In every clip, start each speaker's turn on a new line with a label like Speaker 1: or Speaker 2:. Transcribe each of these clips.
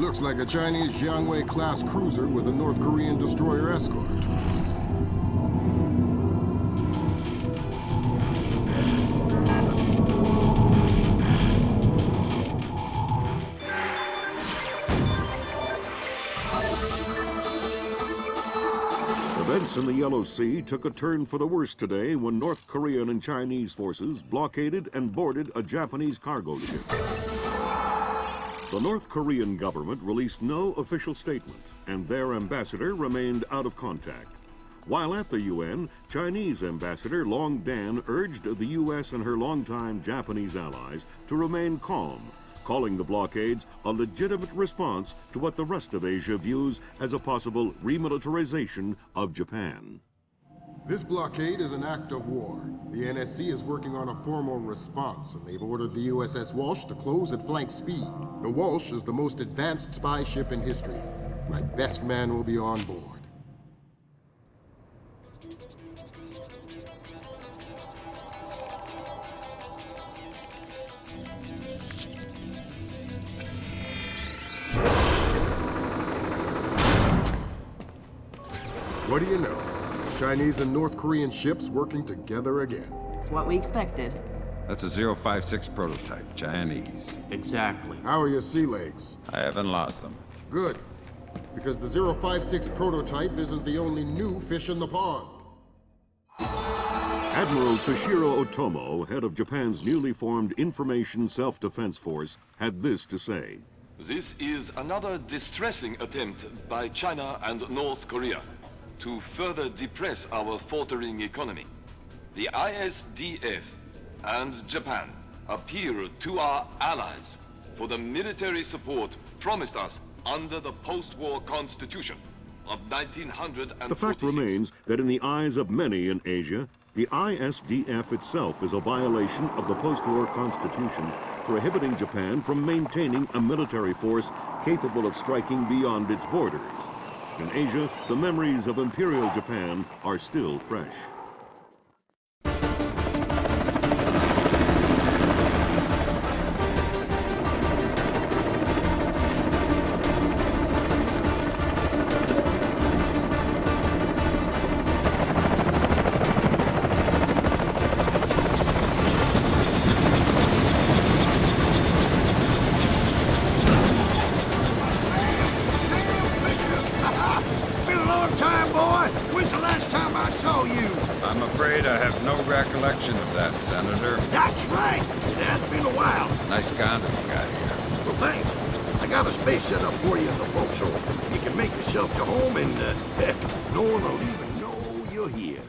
Speaker 1: Looks like a Chinese Jiangwei-class cruiser with a North Korean destroyer escort.
Speaker 2: Events in the Yellow Sea took a turn for the worse today when North Korean and Chinese forces blockaded and boarded a Japanese cargo ship. The North Korean government released no official statement, and their ambassador remained out of contact. While at the UN, Chinese Ambassador Long Dan urged the U.S. and her longtime Japanese allies to remain calm, calling the blockades a legitimate response to what the rest of Asia views as a possible remilitarization of Japan.
Speaker 1: This blockade is an act of war. The NSC is working on a formal response, and they've ordered the USS Walsh to close at flank speed. The Walsh is the most advanced spy ship in history. My best man will be on board. What do you know? Chinese and North Korean ships working together again.
Speaker 3: It's what we expected.
Speaker 4: That's a 056 prototype, Chinese.
Speaker 5: Exactly.
Speaker 1: How are your sea legs?
Speaker 4: I haven't lost them.
Speaker 1: Good. Because the 056 prototype isn't the only new fish in the pond.
Speaker 2: Admiral Toshiro Otomo, head of Japan's newly formed Information Self-Defense Force, had this to say.
Speaker 6: This is another distressing attempt by China and North Korea to further depress our faltering economy. The I-SDF and Japan appeal to our allies for the military support promised us under the post-war constitution of 1946.
Speaker 2: The fact remains that in the eyes of many in Asia, the I-SDF itself is a violation of the post-war constitution, prohibiting Japan from maintaining a military force capable of striking beyond its borders. In Asia, the memories of Imperial Japan are still fresh.
Speaker 4: I'm afraid I have no recollection of that, Senator.
Speaker 7: That's right. It has been a while.
Speaker 4: Nice condom you got here.
Speaker 7: Well, thanks. I got a space set up for you in the forecastle. You can make yourself to home and, heck, no one will even know you're here.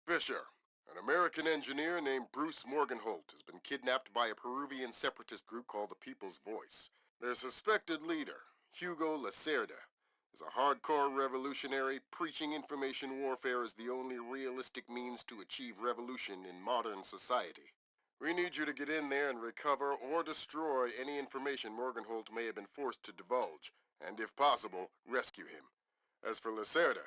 Speaker 1: Fisher, an American engineer named Bruce Morgenholt, has been kidnapped by a Peruvian separatist group called the People's Voice. Their suspected leader, Hugo Lacerda, is a hardcore revolutionary preaching information warfare as the only realistic means to achieve revolution in modern society. We need you to get in there and recover or destroy any information Morgenholt may have been forced to divulge, and if possible, rescue him. As for Lacerda,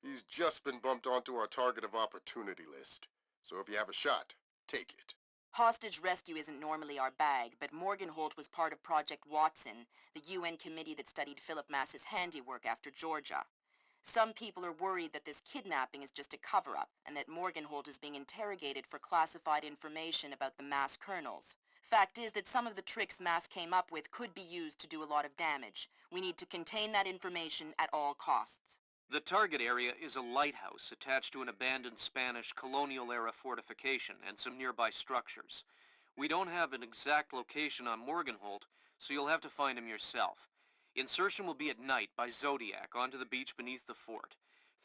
Speaker 1: he's just been bumped onto our target of opportunity list. So if you have a shot, take it.
Speaker 3: Hostage rescue isn't normally our bag, but Morgenholt was part of Project Watson, the UN committee that studied Philip Mass's handiwork after Georgia. Some people are worried that this kidnapping is just a cover-up, and that Morgenholt is being interrogated for classified information about the Mass kernels. Fact is that some of the tricks Mass came up with could be used to do a lot of damage. We need to contain that information at all costs.
Speaker 5: The target area is a lighthouse attached to an abandoned Spanish colonial-era fortification and some nearby structures. We don't have an exact location on Morgenholt, so you'll have to find him yourself. Insertion will be at night by Zodiac onto the beach beneath the fort.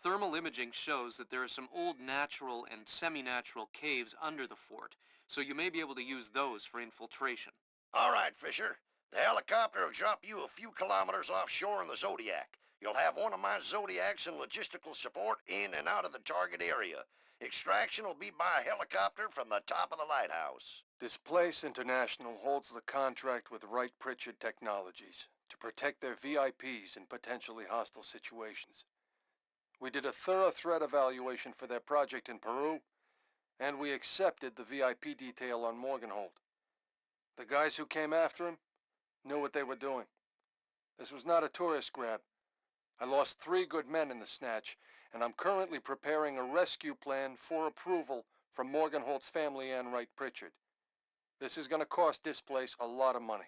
Speaker 5: Thermal imaging shows that there are some old natural and semi-natural caves under the fort, so you may be able to use those for infiltration.
Speaker 7: All right, Fisher. The helicopter will drop you a few kilometers offshore in the Zodiac. You'll have one of my Zodiacs and logistical support in and out of the target area. Extraction will be by helicopter from the top of the lighthouse.
Speaker 8: Displace International holds the contract with Wright Pritchard Technologies to protect their VIPs in potentially hostile situations. We did a thorough threat evaluation for their project in Peru, and we accepted the VIP detail on Morganhold. The guys who came after him knew what they were doing. This was not a tourist grab. I lost 3 good men in the snatch, and I'm currently preparing a rescue plan for approval from Morganholt's family and Wright Pritchard. This is going to cost this place a lot of money.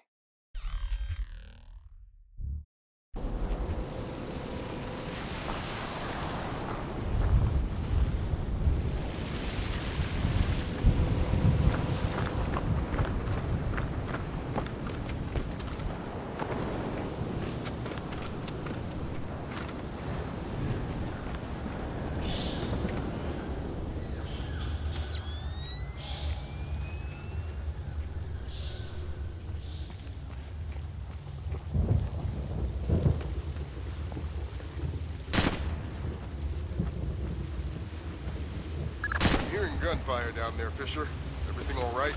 Speaker 1: Hearing gunfire down there, Fisher. Everything all right?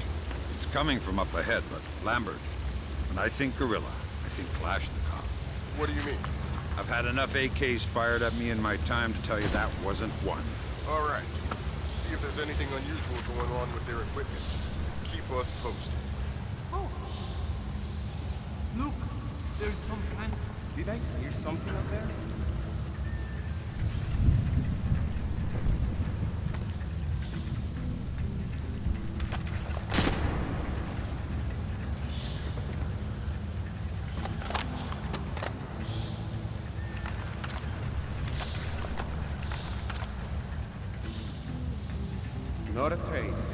Speaker 4: It's coming from up ahead, but Lambert. When I think guerrilla, I think Kalashnikov.
Speaker 1: What do you mean?
Speaker 4: I've had enough AKs fired at me in my time to tell you that wasn't one.
Speaker 1: All right. See if there's anything unusual going on with their equipment. Keep us posted.
Speaker 9: Oh. Look, there's some kind... Did I hear something up there? Not a trace.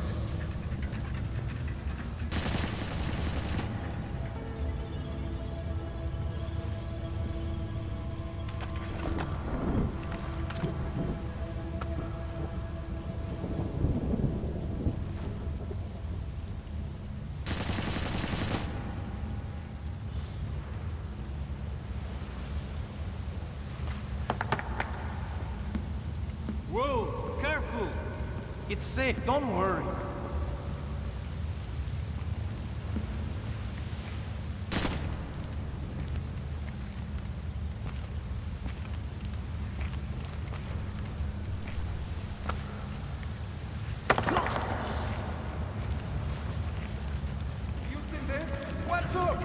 Speaker 9: Whoa, careful! It's safe, don't worry. Houston there? What's up?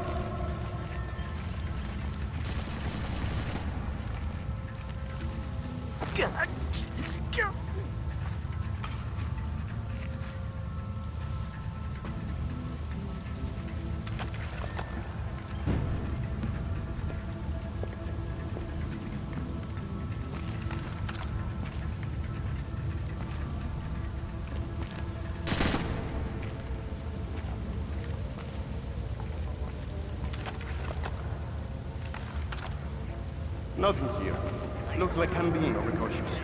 Speaker 9: Nothing here. Looks like I'm being overcautious.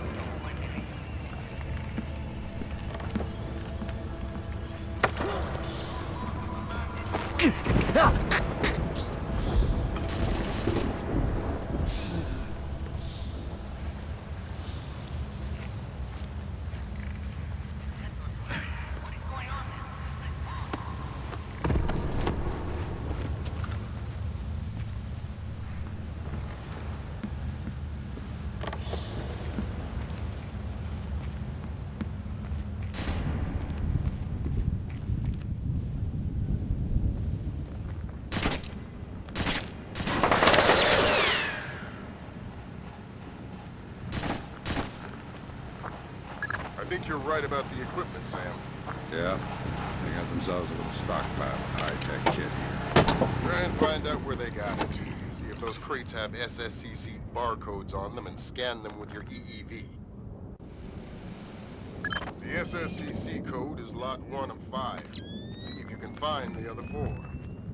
Speaker 1: I think you're right about the equipment, Sam.
Speaker 4: Yeah? They got themselves a little stockpile of high-tech kit here.
Speaker 1: Try and find out where they got it. See if those crates have SSCC barcodes on them and scan them with your EEV. The SSCC code is lot 1 of 5. See if you can find the other 4.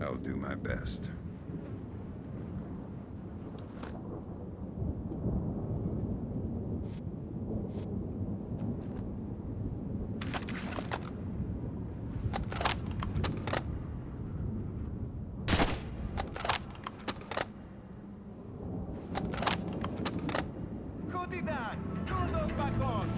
Speaker 4: I'll do my best.
Speaker 9: Who did that? Turn those back on!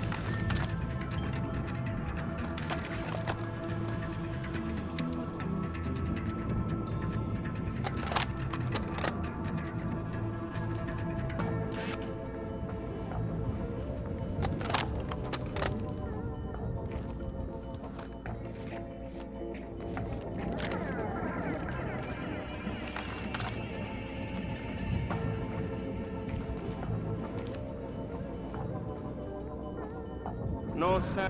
Speaker 9: No, sir.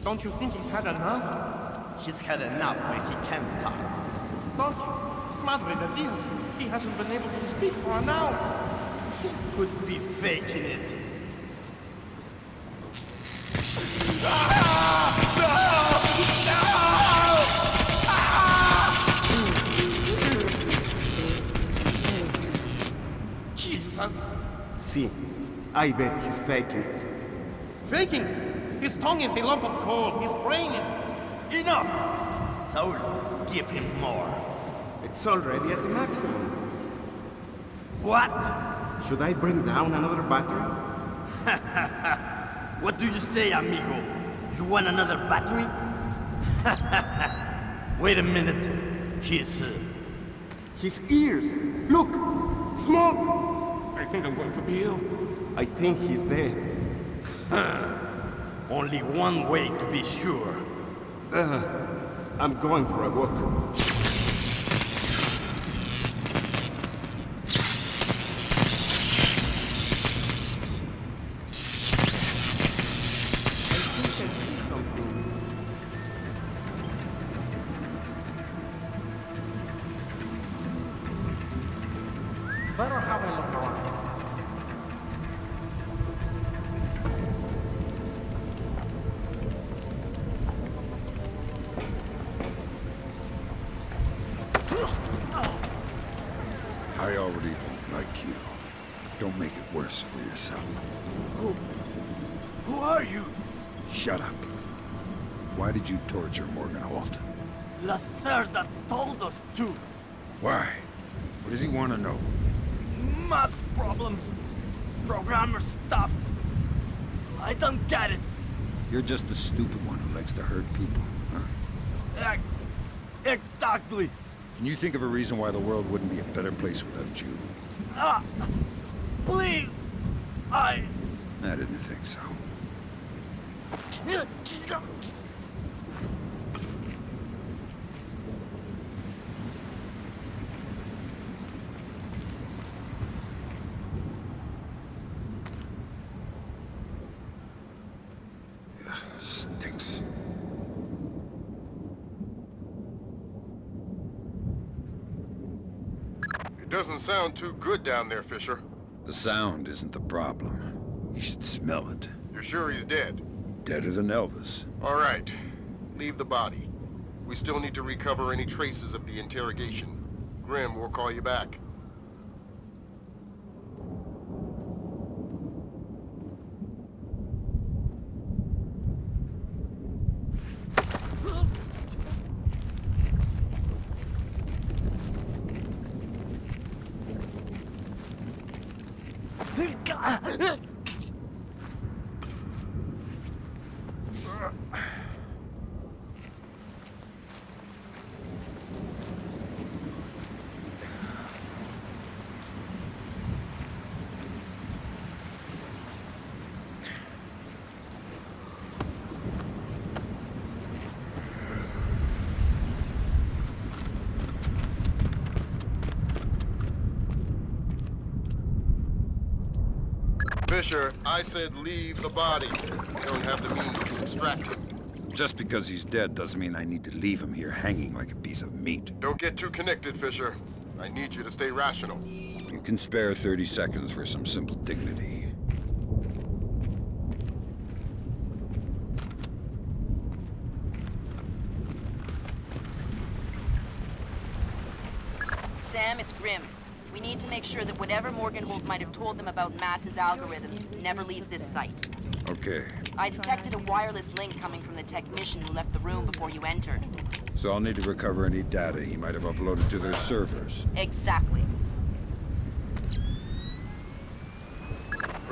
Speaker 9: Don't you think he's had enough?
Speaker 10: He's had enough when he can't talk.
Speaker 9: Don't you? Madre de Dios, he hasn't been able to speak for an hour.
Speaker 10: He could be faking it.
Speaker 9: Jesus!
Speaker 10: See, I bet he's faking it.
Speaker 9: Faking it? His tongue is a lump of coal. His brain is...
Speaker 10: Enough! Saul, give him more.
Speaker 11: It's already at the maximum.
Speaker 10: What?
Speaker 11: Should I bring down another battery?
Speaker 10: What do you say, amigo? You want another battery? Wait a minute.
Speaker 11: His ears! Look! Smoke!
Speaker 9: I think I'm going to be ill.
Speaker 11: I think he's dead.
Speaker 10: Only one way to be sure.
Speaker 11: I'm going for a walk.
Speaker 9: Better have a look around.
Speaker 4: I already don't like you. Don't make it worse for yourself.
Speaker 10: Who are you?
Speaker 4: Shut up. Why did you torture Morgan Holt?
Speaker 10: Lacerda told us to.
Speaker 4: Why? What does he want to know?
Speaker 10: Math problems. Programmer stuff. I don't get it.
Speaker 4: You're just the stupid one who likes to hurt people, huh?
Speaker 10: Exactly.
Speaker 4: Can you think of a reason why the world wouldn't be a better place without you?
Speaker 10: Please. I
Speaker 4: didn't think so. Stinks.
Speaker 1: It doesn't sound too good down there, Fisher.
Speaker 4: The sound isn't the problem. You should smell it.
Speaker 1: You're sure he's dead?
Speaker 4: Deader than Elvis.
Speaker 1: All right. Leave the body. We still need to recover any traces of the interrogation. Grim will call you back. Fisher, I said leave the body. We don't have the means to extract him.
Speaker 4: Just because he's dead doesn't mean I need to leave him here hanging like a piece of meat.
Speaker 1: Don't get too connected, Fisher. I need you to stay rational.
Speaker 4: You can spare 30 seconds for some simple dignity.
Speaker 3: Sam, it's Grim. We need to make sure that whatever Morgan Holt might have told them about Mass's algorithms never leaves this site.
Speaker 4: Okay.
Speaker 3: I detected a wireless link coming from the technician who left the room before you entered.
Speaker 4: So I'll need to recover any data he might have uploaded to their servers.
Speaker 3: Exactly.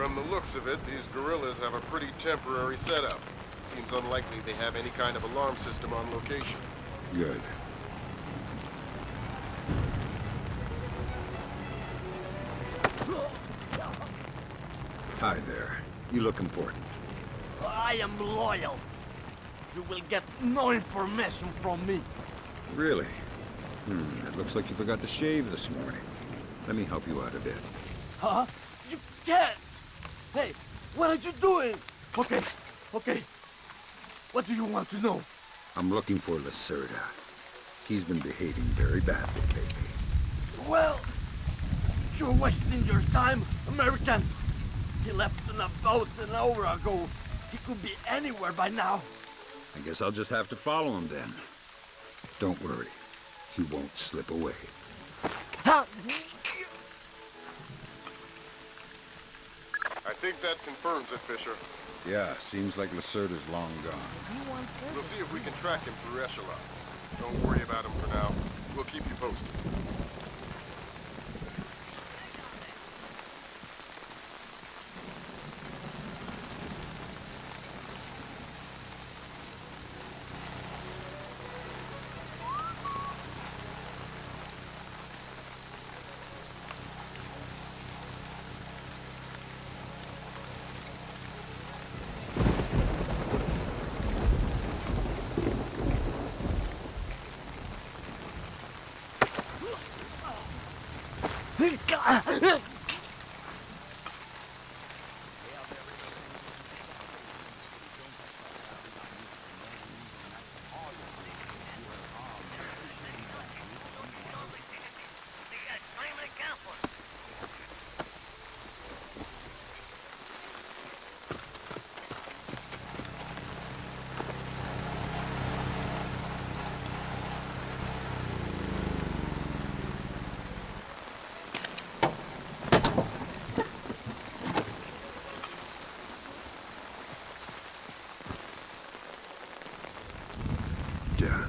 Speaker 1: From the looks of it, these guerrillas have a pretty temporary setup. Seems unlikely they have any kind of alarm system on location.
Speaker 4: Good. Hi there. You look important.
Speaker 10: I am loyal. You will get no information from me.
Speaker 4: Really? It looks like you forgot to shave this morning. Let me help you out a bit.
Speaker 10: Huh? You can't! Hey, what are you doing? Okay. What do you want to know?
Speaker 4: I'm looking for Lacerda. He's been behaving very badly lately.
Speaker 10: Well, you're wasting your time, American. He left in a boat an hour ago. He could be anywhere by now.
Speaker 4: I guess I'll just have to follow him then. Don't worry. He won't slip away.
Speaker 1: I think that confirms it, Fisher.
Speaker 4: Yeah, seems like Lacerda's long gone.
Speaker 1: We'll see if we can track him through Echelon. Don't worry about him for now. We'll keep you posted.
Speaker 4: Yeah.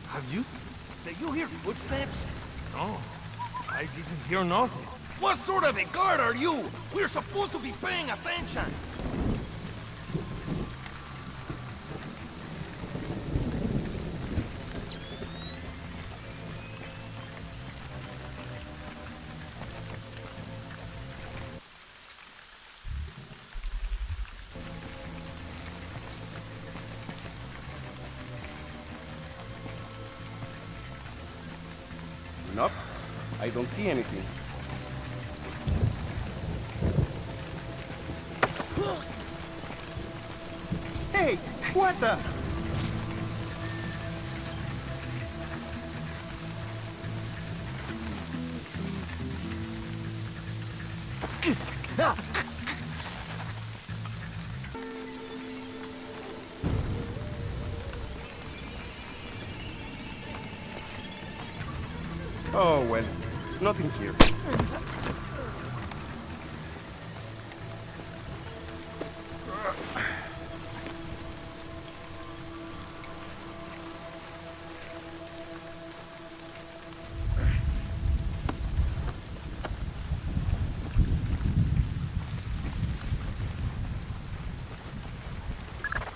Speaker 9: Have you? Did you hear footsteps? No, I didn't hear nothing. What sort of a guard are you? We're supposed to be paying attention.
Speaker 11: Nope. I don't see anything. Hey, what the? Oh, well, nothing here.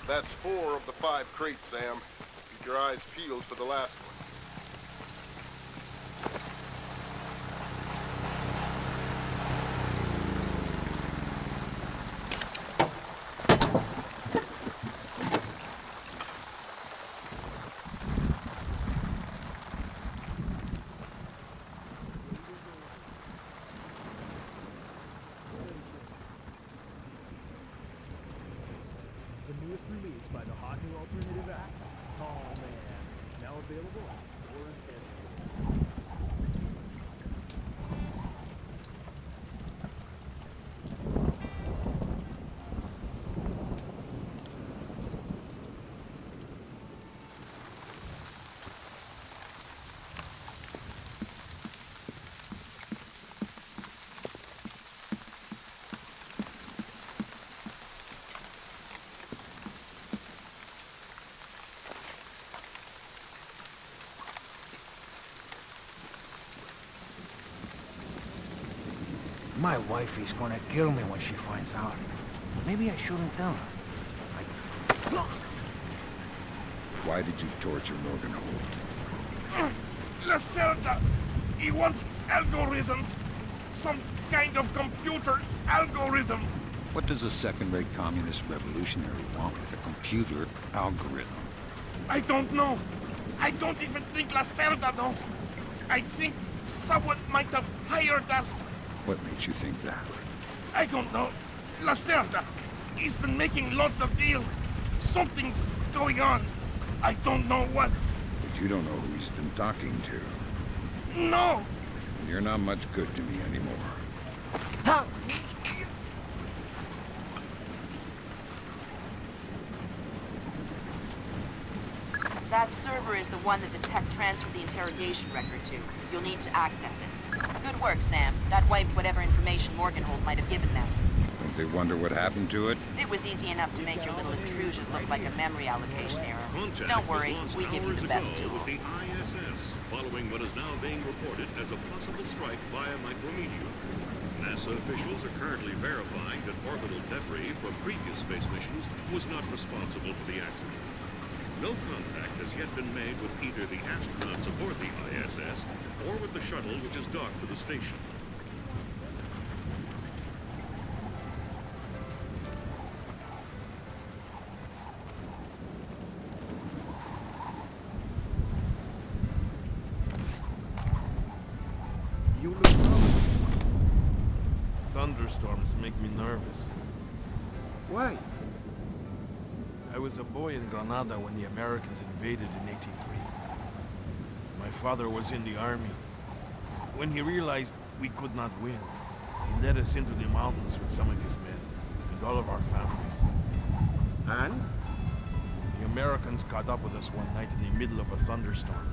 Speaker 1: That's 4 of the 5 crates, Sam. Keep your eyes peeled for the last one.
Speaker 9: The newest release by the Hot New Alternative Act. Oh man. Now available at stores and... My wife is gonna kill me when she finds out. Maybe I shouldn't tell her.
Speaker 4: Why did you torture Morgan Holt?
Speaker 9: Lacerda! He wants algorithms. Some kind of computer algorithm.
Speaker 4: What does a second-rate communist revolutionary want with a computer algorithm?
Speaker 9: I don't know. I don't even think Lacerda knows. I think someone might have hired us.
Speaker 4: What makes you think that?
Speaker 9: I don't know. Lacerda, he's been making lots of deals. Something's going on. I don't know what.
Speaker 4: But you don't know who he's been talking to.
Speaker 9: No!
Speaker 4: You're not much good to me anymore.
Speaker 9: Ha!
Speaker 3: That server is the one that the tech transferred the interrogation record to. You'll need to access it. Good work, Sam. That wiped whatever information Morganholt might have given them.
Speaker 4: Don't they wonder what happened to it?
Speaker 3: It was easy enough to make your little intrusion look like a memory allocation error. Don't worry, we give you the best tools.
Speaker 12: With the ISS, following what is now being reported as a possible strike via micrometeor. NASA officials are currently verifying that orbital debris from previous space missions was not responsible for the accident. No contact has yet been made with either the astronauts aboard the ISS or with the shuttle which is docked to the station.
Speaker 11: You look wrong.
Speaker 9: Thunderstorms make me nervous.
Speaker 11: Why?
Speaker 9: I was a boy in Granada when the Americans invaded in '83. My father was in the army. When he realized we could not win, he led us into the mountains with some of his men and all of our families.
Speaker 11: And?
Speaker 9: The Americans caught up with us one night in the middle of a thunderstorm.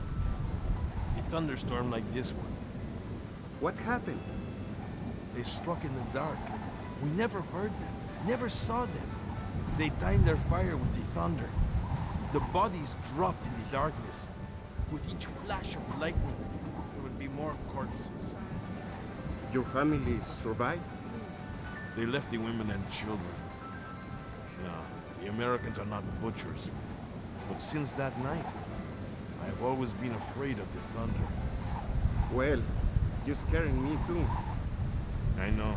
Speaker 9: A thunderstorm like this one.
Speaker 11: What happened?
Speaker 9: They struck in the dark. We never heard them, never saw them. They timed their fire with the thunder. The bodies dropped in the darkness. With each flash of lightning, there would be more corpses.
Speaker 11: Your family survived?
Speaker 9: They left the women and children. No, the Americans are not butchers. But since that night, I have always been afraid of the thunder.
Speaker 11: Well, you're scaring me too.
Speaker 9: I know.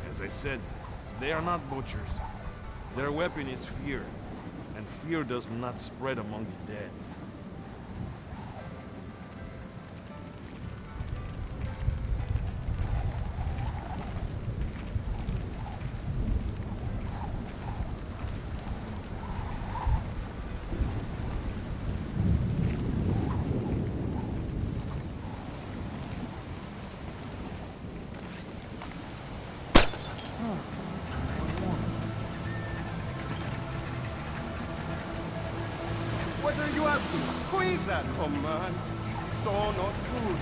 Speaker 9: As I said, they are not butchers. Their weapon is fear, and fear does not spread among the dead.
Speaker 11: What are you up to? Who is that? Oh man, this is so not good.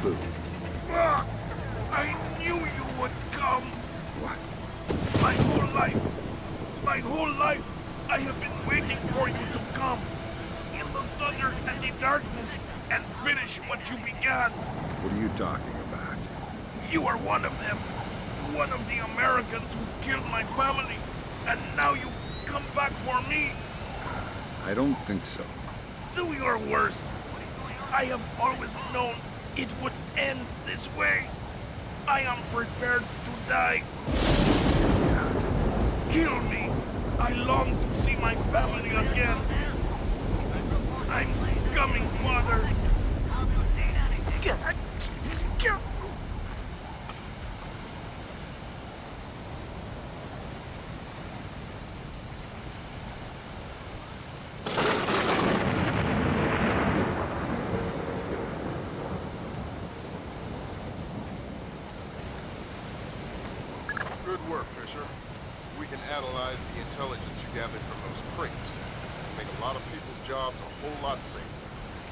Speaker 4: Who?
Speaker 9: I knew you would come!
Speaker 4: What?
Speaker 9: My whole life, I have been waiting for you to come. In the thunder and the darkness, and finish what you began.
Speaker 4: What are you talking about?
Speaker 9: You are one of them. One of the Americans who killed my family. And now you've come back for me.
Speaker 4: I don't think so.
Speaker 9: Do your worst. I have always known it would end this way. I am prepared to die. Kill me. I long to see my family again. I'm coming, Father.
Speaker 1: Good work, Fisher. We can analyze the intelligence you gathered from those crates and make a lot of people's jobs a whole lot safer.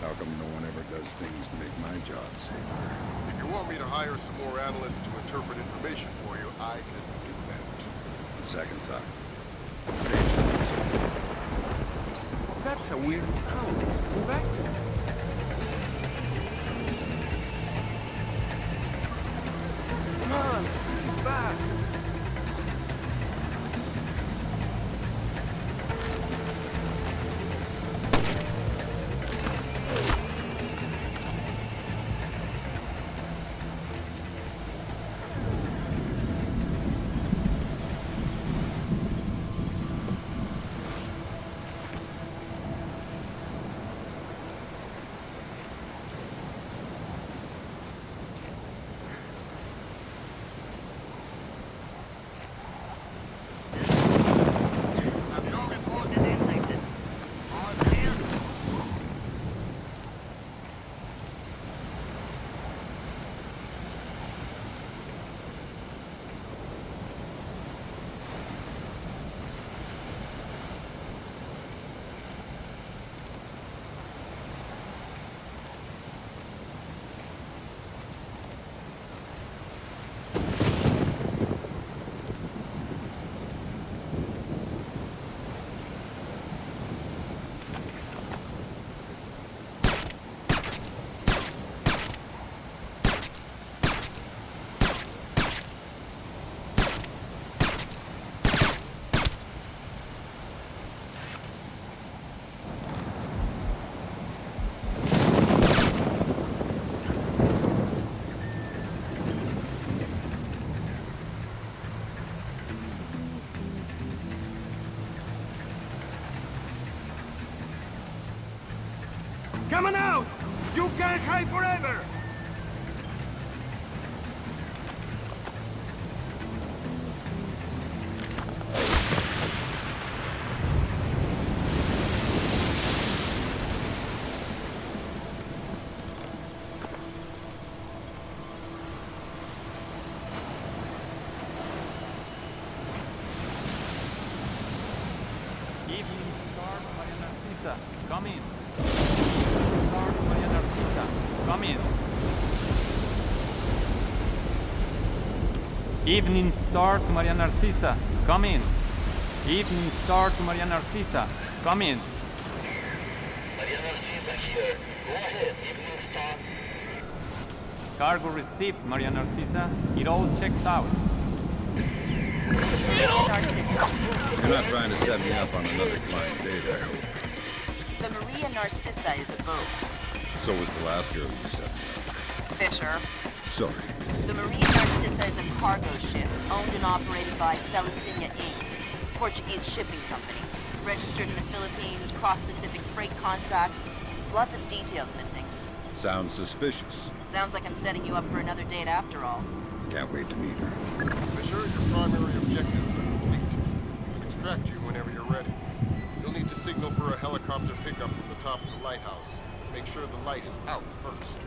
Speaker 4: How come no one ever does things to make my job safer?
Speaker 1: If you want me to hire some more analysts to interpret information for you, I can do that.
Speaker 4: Second thought.
Speaker 11: That's a weird sound. Go back. Come on, this is bad. Coming out! You can't hide forever!
Speaker 13: Evening Star, Maria Narcisa, come in. Star, Maria Narcisa, come in. Evening Star to Maria Narcisa, come in. Evening Star to Maria Narcisa, come in.
Speaker 14: Maria Narcisa here. Go ahead, Evening Star.
Speaker 13: Cargo received, Maria Narcisa. It all checks out.
Speaker 4: You're not trying to set me up on another client date, are you?
Speaker 3: The Maria Narcissa is a boat.
Speaker 4: So was the last girl you set me up.
Speaker 3: Fisher.
Speaker 4: Sorry.
Speaker 3: The Maria Narcissa is a cargo ship owned and operated by Celestina Inc., Portuguese shipping company. Registered in the Philippines, cross-Pacific freight contracts. Lots of details missing.
Speaker 4: Sounds suspicious.
Speaker 3: Sounds like I'm setting you up for another date after all.
Speaker 4: Can't wait to meet her.
Speaker 1: Fisher, your primary objectives are complete. We can extract you whenever you're ready. You'll need to signal for a helicopter pickup from the top of the lighthouse. Make sure the light is out first.